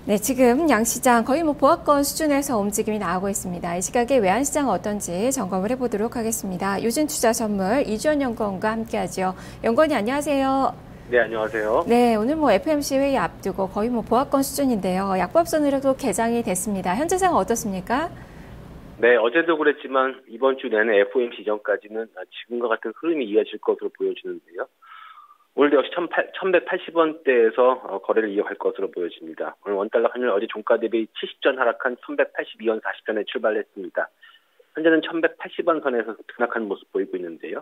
네, 지금 양시장 거의 보합권 수준에서 움직임이 나오고 있습니다. 이 시각에 외환시장은 어떤지 점검을 해보도록 하겠습니다. 요즘투자선물 이주연 연구원과 함께하죠. 연구원이 안녕하세요. 네, 안녕하세요. 네, 오늘 FOMC 회의 앞두고 거의 보합권 수준인데요. 약보합선으로도 개장이 됐습니다. 현재 상황 어떻습니까? 네, 어제도 그랬지만 이번 주 내내 FOMC 이전까지는 지금과 같은 흐름이 이어질 것으로 보여지는데요. 오늘도 역시 1180원대에서 거래를 이어갈 것으로 보여집니다. 오늘 원달러 환율 어제 종가 대비 70전 하락한 1182원 40전에 출발했습니다. 현재는 1180원 선에서 등락하는 모습 보이고 있는데요.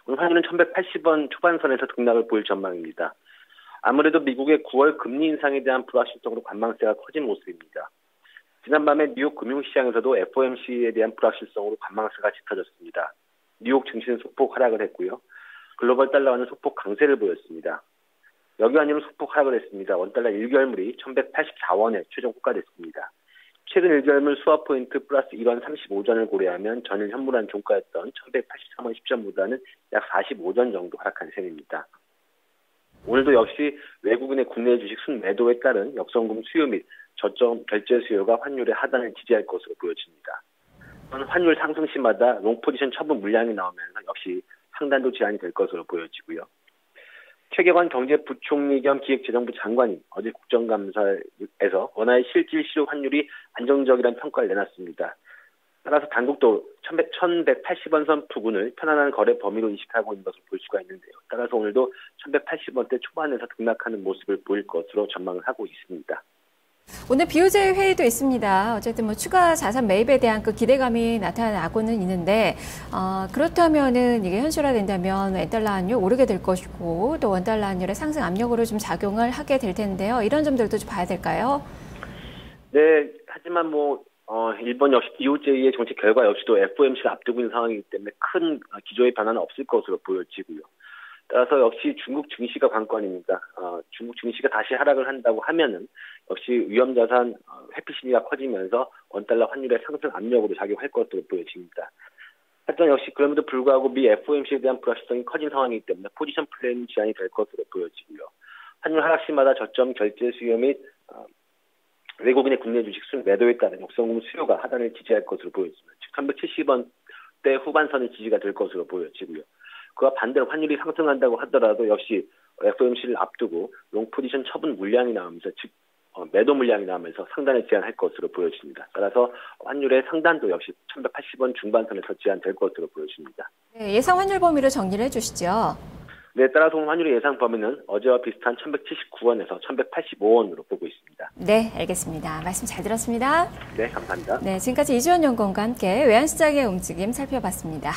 오늘 환율은 1180원 초반선에서 등락을 보일 전망입니다. 아무래도 미국의 9월 금리 인상에 대한 불확실성으로 관망세가 커진 모습입니다. 지난밤에 뉴욕 금융시장에서도 FOMC에 대한 불확실성으로 관망세가 짙어졌습니다. 뉴욕 증시는 소폭 하락을 했고요. 글로벌 달러화는 소폭 강세를 보였습니다. 여기환율은 소폭 하락을 했습니다. 원달러 1개월물이 1184원에 최종 호가됐습니다. 최근 1개월물 수합 포인트 플러스 1원 35전을 고려하면 전일 현물한 종가였던 1183원 10전보다는 약 45전 정도 하락한 셈입니다. 오늘도 역시 외국인의 국내 주식 순매도에 따른 역성금 수요 및 저점 결제 수요가 환율의 하단을 지지할 것으로 보여집니다. 환율 상승 시마다 롱포지션 처분 물량이 나오면서 역시 상단도 제한이 될 것으로 보여지고요. 최경환 경제부총리 겸 기획재정부 장관이 어제 국정감사에서 원화의 실질 실효 환율이 안정적이라는 평가를 내놨습니다. 따라서 당국도 1180원 선 부근을 편안한 거래 범위로 인식하고 있는 것을 볼 수가 있는데요. 따라서 오늘도 1180원대 초반에서 등락하는 모습을 보일 것으로 전망을 하고 있습니다. 오늘 BOJ 회의도 있습니다. 어쨌든 추가 자산 매입에 대한 그 기대감이 나타나고는 있는데, 그렇다면은 이게 현실화된다면 원달러 환율 오르게 될 것이고, 또 원달러 환율의 상승 압력으로 좀 작용을 하게 될 텐데요. 이런 점들도 좀 봐야 될까요? 네, 하지만 일본 역시 BOJ의 정책 결과 역시도 FOMC를 앞두고 있는 상황이기 때문에 큰 기조의 변화는 없을 것으로 보여지고요. 따라서 역시 중국 증시가 관건입니다. 중국 증시가 다시 하락을 한다고 하면은 역시 위험자산 회피 심리가 커지면서 원달러 환율의 상승 압력으로 작용할 것으로 보여집니다. 하지만 역시 그럼에도 불구하고 미 FOMC에 대한 불확실성이 커진 상황이기 때문에 포지션 플레이는 제한이 될 것으로 보여지고요. 환율 하락 시마다 저점 결제 수요 및 외국인의 국내 주식 순매도에 따른 역성금 수요가 하단을 지지할 것으로 보여집니다. 즉 1170원대 후반선의 지지가 될 것으로 보여지고요. 그와 반대로 환율이 상승한다고 하더라도 역시 FOMC를 앞두고 롱 포지션 처분 물량이 나오면서 즉 매도 물량이 나오면서 상단을 제한할 것으로 보여집니다. 따라서 환율의 상단도 역시 1180원 중반선에서 제한될 것으로 보여집니다. 네, 예상 환율 범위로 정리를 해주시죠. 네, 따라서 환율의 예상 범위는 어제와 비슷한 1179원에서 1185원으로 보고 있습니다. 네, 알겠습니다. 말씀 잘 들었습니다. 네, 감사합니다. 네, 지금까지 이주연 연구원과 함께 외환시장의 움직임 살펴봤습니다.